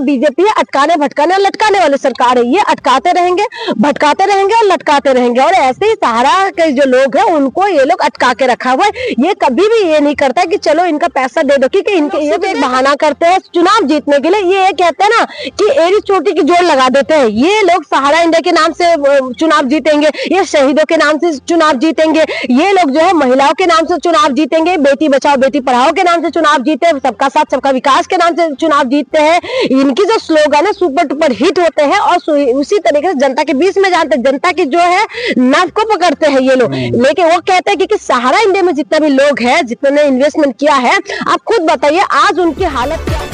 BJP अटकाने भटकाने और लटकाने वाली सरकार है। ये अटकाते रहेंगे, भटकाते रहेंगे और लटकाते रहेंगे। और ऐसे ही सहारा के जो लोग हैं उनको ये लोग अटका के रखा हुआ है। ये कभी भी ये नहीं करता कि चलो इनका पैसा दे दो, क्योंकि इनके ये तो एक बहाना करते हैं चुनाव जीतने के लिए। ये कहते हैं ना कि एड़ी चोटी की जोड़ लगा देते हैं। ये लोग सहारा इंडिया के नाम से चुनाव जीतेंगे, ये शहीदों के नाम से चुनाव जीतेंगे, ये लोग जो है महिलाओं के नाम से चुनाव जीतेंगे, बेटी बचाओ बेटी पढ़ाओ के नाम से चुनाव जीते, सबका साथ सबका विकास के नाम से चुनाव जीतते हैं। इनकी जो स्लोगन है सुपर डुपर हिट होते हैं और उसी तरीके से जनता के बीच में जानते, जनता की जो है नाक को पकड़ते हैं ये लोग। लेकिन वो कहते हैं कि सहारा इंडिया में जितने भी लोग हैं, जितने इन्वेस्टमेंट किया है, आप खुद बताइए आज उनकी हालत क्या है।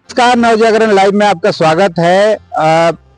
नमस्कार, नवजागरण लाइव में आपका स्वागत है।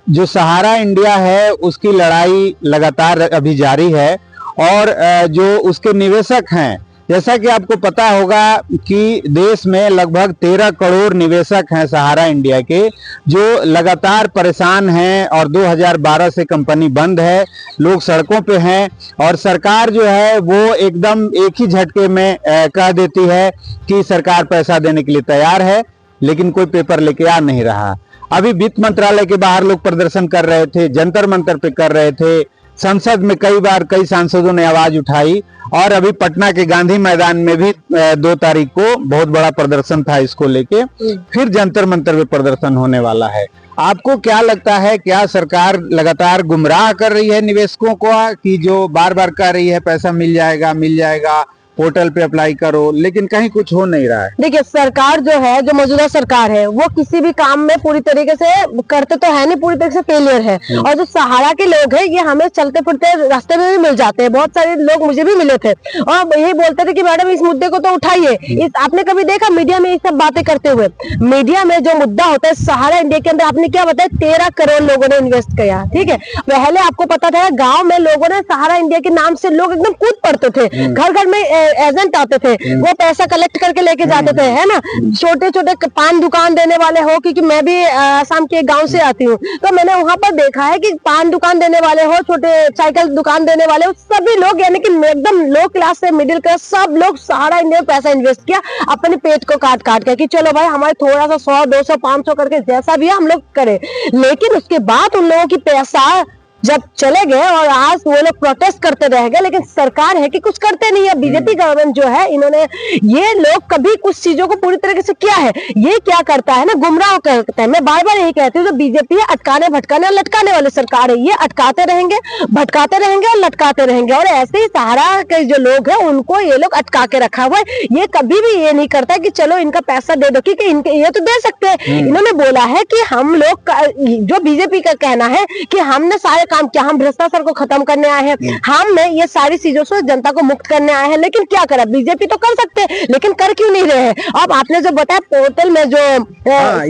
जो सहारा इंडिया है उसकी लड़ाई लगातार अभी जारी है और जो उसके निवेशक हैं, जैसा कि आपको पता होगा कि देश में लगभग 13 करोड़ निवेशक हैं सहारा इंडिया के, जो लगातार परेशान हैं और 2012 से कंपनी बंद है, लोग सड़कों पे हैं और सरकार जो है वो एकदम एक ही झटके में कह देती है कि सरकार पैसा देने के लिए तैयार है, लेकिन कोई पेपर लेके आ नहीं रहा। अभी वित्त मंत्रालय के बाहर लोग प्रदर्शन कर रहे थे, जंतर मंतर पे कर रहे थे, संसद में कई बार कई सांसदों ने आवाज उठाई और अभी पटना के गांधी मैदान में भी 2 तारीख को बहुत बड़ा प्रदर्शन था इसको लेके। फिर जंतर मंतर पे प्रदर्शन होने वाला है। आपको क्या लगता है, क्या सरकार लगातार गुमराह कर रही है निवेशकों को कि जो बार बार कह रही है पैसा मिल जाएगा, पोर्टल पे अप्लाई करो, लेकिन कहीं कुछ हो नहीं रहा है? देखिए, सरकार जो है, जो मौजूदा सरकार है, वो किसी भी काम में पूरी तरीके से करते तो है नहीं, पूरी तरीके से फेलियर है। और जो सहारा के लोग हैं ये हमें चलते फिरते रास्ते में भी मिल जाते हैं। बहुत सारे लोग मुझे भी मिले थे और यही बोलते थे कि मैडम इस मुद्दे को तो उठाइए। आपने कभी देखा मीडिया में ये सब बातें करते हुए? मीडिया में जो मुद्दा होता है सहारा इंडिया के अंदर, आपने क्या बताया, 13 करोड़ लोगों ने इन्वेस्ट किया, ठीक है। पहले आपको पता था गाँव में लोगों ने सहारा इंडिया के नाम से लोग एकदम कूद पड़ते थे, घर घर में एजेंट आते थे, वो पैसा कलेक्ट करके लेके जाते थे, है ना। छोटे छोटे पान दुकान देने वाले हो, क्योंकि मैं भी आसाम के गांव से आती हूँ, तो मैंने वहां पर देखा है कि पान दुकान देने वाले हो, छोटे साइकिल दुकान देने वाले हो, सभी लोग यानी कि एकदम लो क्लास से मिडिल क्लास सब लोग सहारा इंडिया में पैसा इन्वेस्ट किया अपने पेट को काट काट के कि चलो भाई हमारे थोड़ा सा 100, 200, 500 करके जैसा भी है हम लोग करें। लेकिन उसके बाद उन लोगों की पैसा जब चले गए और आज वो लोग प्रोटेस्ट करते रह गए, लेकिन सरकार है कि कुछ करते नहीं है। बीजेपी गवर्नमेंट जो है, इन्होंने ये लोग कभी कुछ चीजों को पूरी तरीके से किया है, ये क्या करता है ना, गुमराह करता है। मैं बार बार यही कहती हूँ, जो बीजेपी है अटकाने भटकाने और लटकाने वाली सरकार है। ये अटकाते रहेंगे, भटकाते रहेंगे और लटकाते रहेंगे। और ऐसे ही सहारा के जो लोग हैं उनको ये लोग अटका के रखा हुआ है। ये कभी भी ये नहीं करता कि चलो इनका पैसा दे दो, क्योंकि इनके ये तो दे सकते हैं। इन्होंने बोला है कि हम लोग, जो बीजेपी का कहना है कि हमने सारे काम किया, हम भ्रष्टाचार को खत्म करने आए हैं, हमने ये सारी चीजों से जनता को मुक्त करने आए हैं। लेकिन क्या करा, बीजेपी तो कर सकते हैं, लेकिन कर क्यों नहीं रहे हैं? अब आपने जो बताया पोर्टल में जो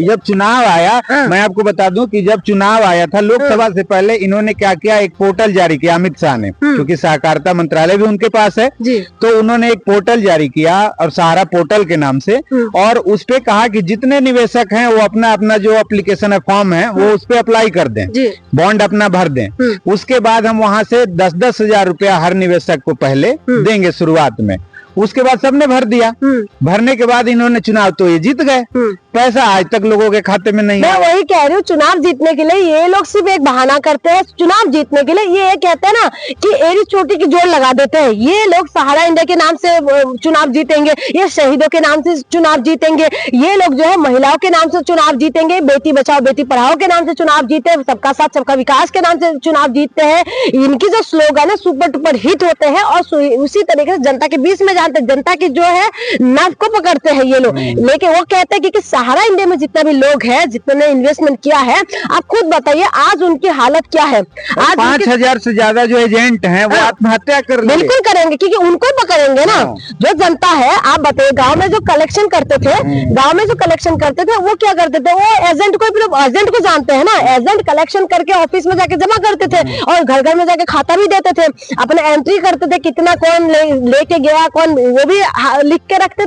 जब चुनाव आया, मैं आपको बता दूं कि जब चुनाव आया था लोकसभा से पहले इन्होंने क्या किया, एक पोर्टल जारी किया अमित शाह ने, क्योंकि सहकारिता मंत्रालय भी उनके पास है, तो उन्होंने एक पोर्टल जारी किया और सहारा पोर्टल के नाम से, और उस पे कहा कि जितने निवेशक हैं वो अपना अपना जो एप्लीकेशन है, फॉर्म है, वो उस पे अप्लाई कर दें, बॉन्ड अपना भर दें। उसके बाद हम वहां से 10-10 हजार रुपया हर निवेशक को पहले देंगे शुरुआत में। उसके बाद सबने भर दिया। भरने के बाद इन्होंने चुनाव तो ये जीत गए, पैसा आज तक लोगों के खाते में नहीं। मैं वही कह रही हूँ, चुनाव जीतने के लिए ये लोग सिर्फ एक बहाना करते हैं। चुनाव जीतने के लिए ये कहते हैं ना कि एड़ी चोटी की जोड़ लगा देते हैं। ये लोग सहारा इंडिया के नाम से चुनाव जीतेंगे, ये शहीदों के नाम से चुनाव जीतेंगे, ये लोग जो है महिलाओं के नाम से चुनाव जीतेंगे, बेटी बचाओ बेटी पढ़ाओ के नाम से चुनाव जीते, सबका साथ सबका विकास के नाम से चुनाव जीतते हैं। इनकी जो स्लोगन है सुपर डुपर हिट होते हैं और उसी तरीके से जनता के बीच में जानते, जनता की जो है नाक को पकड़ते हैं ये लोग। लेकिन वो कहते हैं कि सहारा इंडिया में जितने भी लोग हैं, जितने इन्वेस्टमेंट किया है, आप खुद बताइए आज उनकी हालत क्या है। आज 5,000 से ज्यादा जो एजेंट हैं वो आत्महत्या कर रहे हैं। बिल्कुल करेंगे, क्योंकि उनको पकड़ेंगे ना। जो जनता है, आप बताइए, गांव में जो कलेक्शन करते थे, वो क्या करते थे, वो एजेंट को जानते हैं ना, एजेंट कलेक्शन करके ऑफिस में जाके जमा करते थे और घर घर में जाके खाता भी देते थे, अपने एंट्री करते थे, कितना कौन लेके गया, कौन, वो भी लिख के रखते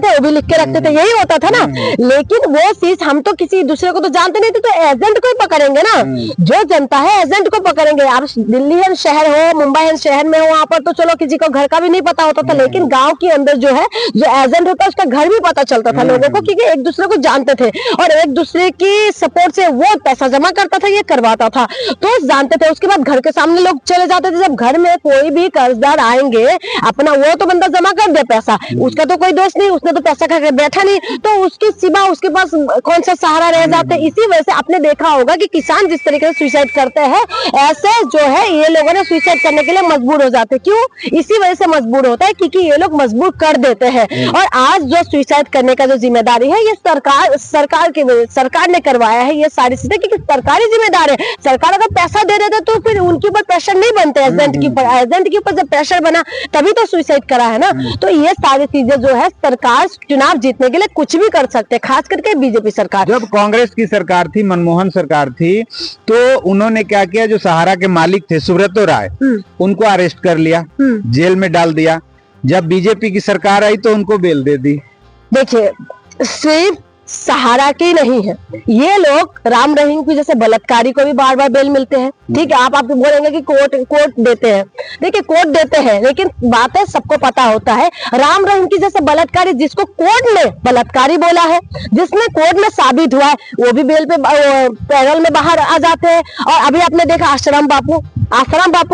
थे, यही होता था ना। लेकिन वो वो चीज हम तो किसी दूसरे को तो जानते नहीं थे, तो एजेंट को ही पकड़ेंगे ना, जो जनता है एजेंट को पकड़ेंगे। आप दिल्ली है शहर हो, मुंबई है शहर में हो, वहां पर तो चलो किसी को घर का भी नहीं पता होता था, लेकिन गांव के अंदर जो है जो एजेंट होता है उसका घर भी पता चलता था लोगों को, क्योंकि एक दूसरे को जानते थे और एक दूसरे की सपोर्ट से वो पैसा जमा करता था, ये करवाता था, तो जानते थे। उसके बाद घर के सामने लोग चले जाते थे। जब घर में कोई भी कर्जदार आएंगे, अपना वो तो बंदा जमा कर दे पैसा, उसका तो कोई दोष नहीं, उसने तो पैसा खा के बैठा नहीं, तो उसके सिवा उसके पास कौन सा सहारा रह जाते। इसी वजह से आपने देखा होगा कि किसान जिस तरीके से सुसाइड करते हैं, ऐसे जो है ये लोगों ने सुसाइड करने के लिए मजबूर हो जाते। क्यों? इसी वजह से मजबूर होता है क्योंकि ये लोग मजबूर कर देते हैं। और आज जो सुसाइड करने का जो जिम्मेदारी है ये सरकार ने करवाया है ये सारी चीजें, क्योंकि सरकारी जिम्मेदार है। सरकार अगर पैसा दे देते तो फिर उनके ऊपर प्रेशर नहीं बनते एजेंट के ऊपर। एजेंट के ऊपर जब प्रेशर बना तभी तो सुसाइड करा है ना। तो ये सारी चीजें जो है सरकार चुनाव जीतने के लिए कुछ भी कर सकते हैं, खास करके बीजेपी सरकार। जब कांग्रेस की सरकार थी, मनमोहन सरकार थी, तो उन्होंने क्या किया, जो सहारा के मालिक थे सुब्रतो राय, उनको अरेस्ट कर लिया, जेल में डाल दिया। जब बीजेपी की सरकार आई तो उनको बेल दे दी। देखिए, सिर्फ सहारा की नहीं है, ये लोग राम रहीम की जैसे बलात्कारी को भी बार बार बेल मिलते हैं। ठीक है, आप बोलेंगे कि कोर्ट देते हैं, देखिए कोर्ट देते हैं, लेकिन बातें सबको पता होता है। राम रहीम की जैसे बलात्कारी जिसको कोर्ट ने बलात्कारी बोला है, जिसने कोर्ट में साबित हुआ है, वो भी बेल पे पैरोल में बाहर आ जाते हैं। और अभी आपने देखा आश्रम बापू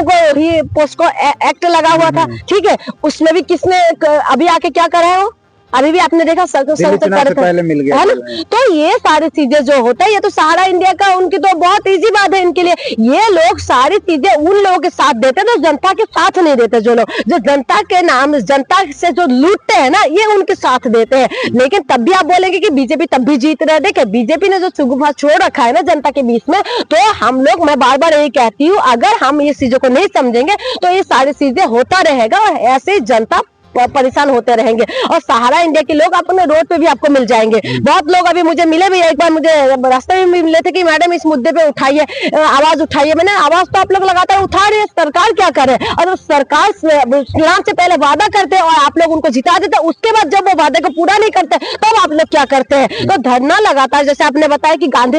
को ही पोस्को एक्ट लगा हुआ था, ठीक है, उसमें भी किसने अभी आके क्या करा है, वो अभी भी आपने देखा पहले मिल गया है ना। तो ये सारी चीजें जो होता है, ये तो सहारा इंडिया का उनकी तो बहुत इजी बात है इनके लिए। ये लोग सारी चीजें उन लोगों के साथ देते हैं जो जनता के साथ नहीं देते, जो लोग जो जनता के नाम जनता से जो लूटते हैं ना, ये उनके साथ देते हैं। लेकिन तब भी आप बोलेंगे कि बीजेपी तब भी जीत रहा है। देखिए, बीजेपी ने जो सुगुफा छोड़ रखा है ना जनता के बीच में, तो हम लोग, मैं बार बार यही कहती हूँ, अगर हम ये चीजों को नहीं समझेंगे तो ये सारी चीजें होता रहेगा और ऐसे जनता परेशान होते रहेंगे। और सहारा इंडिया के लोग अपने रोड पे भी आपको मिल जाएंगे। बहुत लोग अभी मुझे मिले भी, एक बार मुझे रास्ते में भी मिले थे कि मैडम इस मुद्दे पे उठाइए, आवाज उठाइए। मैंने आवाज तो आप लोग लगातार उठा रहे हैं, सरकार क्या करे। और सरकार चुनाव से पहले वादा करते हैं और आप लोग उनको जिता देते, उसके बाद जब वो वादे को पूरा नहीं करते तब आप लोग क्या करते हैं। तो धरना लगातार, जैसे आपने बताया कि गांधी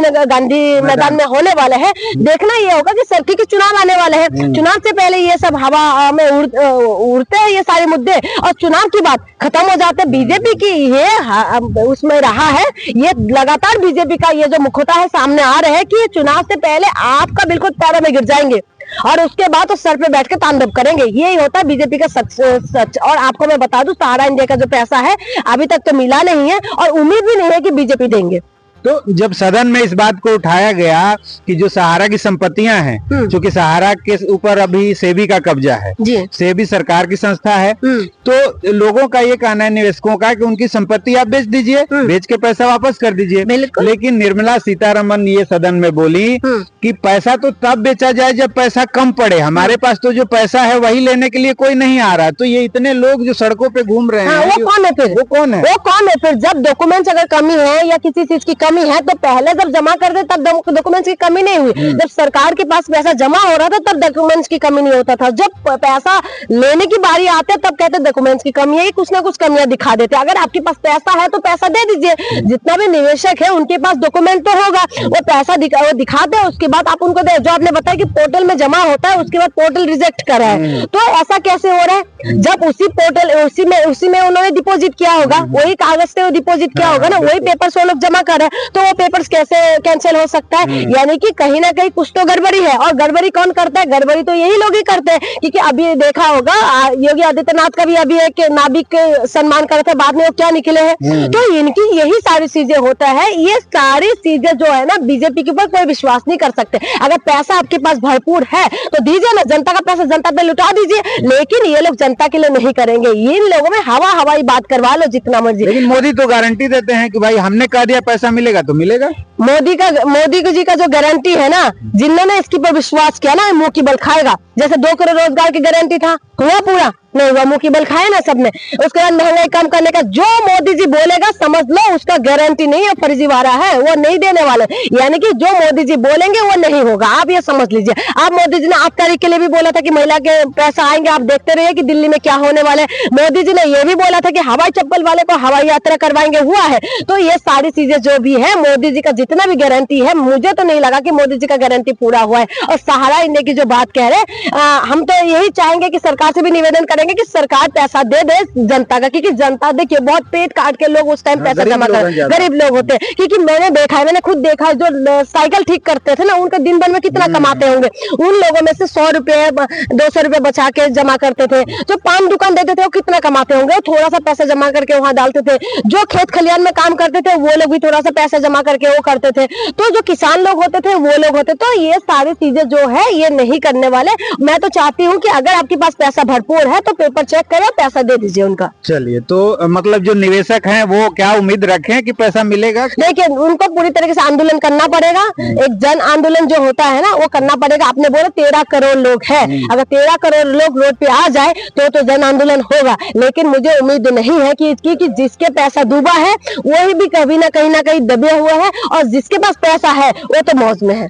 मैदान में होने वाले हैं, देखना ये होगा कि सरकार के चुनाव आने वाले हैं, चुनाव से पहले ये सब हवा में उड़ते हैं ये सारे मुद्दे, और चुनाव की बात खत्म हो जाते। बीजेपी की ये उसमें रहा है, ये लगातार बीजेपी का ये जो मुखौटा है सामने आ रहे हैं कि चुनाव से पहले आपका बिल्कुल पैरों में गिर जाएंगे और उसके बाद तो सर पे बैठ के तांडव करेंगे। यही होता है बीजेपी का सच। और आपको मैं बता दूं, सहारा इंडिया का जो पैसा है अभी तक तो मिला नहीं है और उम्मीद भी नहीं है कि बीजेपी देंगे। तो जब सदन में इस बात को उठाया गया कि जो सहारा की संपत्तियां हैं, क्योंकि सहारा के ऊपर अभी सेबी का कब्जा है, सेबी सरकार की संस्था है, तो लोगों का ये कहना है, निवेशकों का, कि उनकी संपत्ति आप बेच दीजिए, बेच के पैसा वापस कर दीजिए। लेकिन निर्मला सीतारमन ये सदन में बोली कि पैसा तो तब बेचा जाए जब पैसा कम पड़े, हमारे पास तो जो पैसा है वही लेने के लिए कोई नहीं आ रहा। तो ये इतने लोग जो सड़कों पे घूम रहे हैं, वो कौन है फिर? वो कौन है फिर? जब डॉक्यूमेंट्स अगर कमी है या किसी चीज की कमी है तो पहले जब जमा कर दे तब डॉक्यूमेंट्स की कमी नहीं हुई। जब सरकार के पास पैसा जमा हो रहा था तब डॉक्यूमेंट्स की कमी नहीं होता था। जब पैसा लेने की बारी आते तब कहते डॉक्यूमेंट्स की कमी है, कुछ ना कुछ कमियां दिखा देते। अगर आपके पास पैसा है तो पैसा दे दीजिए। जितना भी निवेशक है उनके पास डॉक्यूमेंट तो होगा, वो पैसा दिखाते हैं, उसके बाद आप उनको दे। जो आपने बताया कि पोर्टल में जमा होता है, उसके बाद पोर्टल रिजेक्ट कर रहा है, तो ऐसा कैसे हो रहा है? जब उसी पोर्टल उसी में उन्होंने डिपॉजिट किया होगा, वही कागज से वो डिपॉजिट किया होगा ना, वही पेपर्स वो लोग जमा कर रहे हैं, तो वो पेपर्स कैसे कैंसिल हो सकता है? यानी कि कहीं ना कहीं कुछ तो गड़बड़ी है। और गड़बड़ी कौन करता है? गड़बड़ी तो यही लोग ही करते हैं। क्योंकि अभी देखा होगा योगी आदित्यनाथ का भी अभी एक नाभिक सम्मान कर रहे थे, बाद में वो क्या निकले हैं। तो इनकी यही सारी चीजें होता है। ये सारी चीजें जो है ना, बीजेपी के ऊपर कोई विश्वास नहीं कर सकते। अगर पैसा आपके पास भरपूर है तो दीजिए ना, जनता का पैसा जनता पे लुटा दीजिए। लेकिन ये लोग जनता के लिए नहीं करेंगे। इन लोगों में हवाई बात करवा लो जितना मर्जी। लेकिन मोदी तो गारंटी देते हैं कि भाई हमने कह दिया पैसा मिलेगा तो मिलेगा। मोदी जी का जो गारंटी है ना, जिन्होंने इसके पर विश्वास किया ना, मुंह की बल खाएगा। जैसे 2 करोड़ रोजगार की गारंटी था, हुआ पूरा नहीं हुआ, मुंह की बल खाए ना सबने। उसके बाद महंगाई कम करने का जो मोदी जी बोलेगा समझ लो उसका गारंटी नहीं है, फर्जीवाड़ा है, वो नहीं देने वाले। यानी कि जो मोदी जी बोलेंगे वो नहीं होगा, आप ये समझ लीजिए। आप मोदी जी ने 8 तारीख के लिए भी बोला था कि महिला के पैसा आएंगे, आप देखते रहिए कि दिल्ली में क्या होने वाला है। मोदी जी ने ये भी बोला था कि हवाई चप्पल वाले को हवाई यात्रा करवाएंगे, हुआ है। तो ये सारी चीजें जो भी है मोदी जी का जितना भी गारंटी है, मुझे तो नहीं लगा कि मोदी जी का गारंटी पूरा हुआ है। और सहारा इंडिया की जो बात कह रहे हैं, हम तो यही चाहेंगे कि सरकार से भी निवेदन करेंगे कि सरकार पैसा दे दे जनता का, क्योंकि जनता देखिए बहुत पेट काट के लोग उस टाइम पैसा जमा कर, गरीब लोग होते हैं। क्योंकि मैंने देखा है, मैंने खुद देखा है, जो साइकिल ठीक करते थे ना, उनका दिन भर में कितना कमाते होंगे। उन लोगों में से 100 रुपए 200 रुपए बचा के जमा करते थे। जो पान दुकान देते थे वो कितना कमाते होंगे, थोड़ा सा पैसा जमा करके वहां डालते थे। जो खेत खलियान में काम करते थे वो लोग भी थोड़ा सा पैसा जमा करके वो करते थे। तो जो किसान लोग होते थे वो लोग होते। तो ये सारी चीजें जो है ये नहीं करने वाले। मैं तो चाहती हूँ कि अगर आपके पास पैसा भरपूर है तो पेपर चेक करें, पैसा दे दीजिए उनका। चलिए, तो मतलब जो निवेशक हैं वो क्या उम्मीद रखें कि पैसा मिलेगा? देखिए, उनको पूरी तरीके से आंदोलन करना पड़ेगा। एक जन आंदोलन जो होता है ना वो करना पड़ेगा। आपने बोला 13 करोड़ लोग हैं, अगर 13 करोड़ लोग रोड पे आ जाए तो जन आंदोलन होगा। लेकिन मुझे उम्मीद नहीं है कि जिसके पैसा डूबा है वही भी कभी ना कहीं दबे हुए हैं, और जिसके पास पैसा है वो तो मौज में है।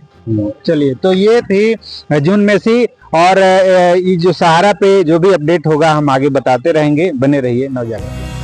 चलिए, तो ये थी जून मेसी, और ये जो सहारा पे जो भी अपडेट होगा हम आगे बताते रहेंगे। बने रहिए नवजागरण।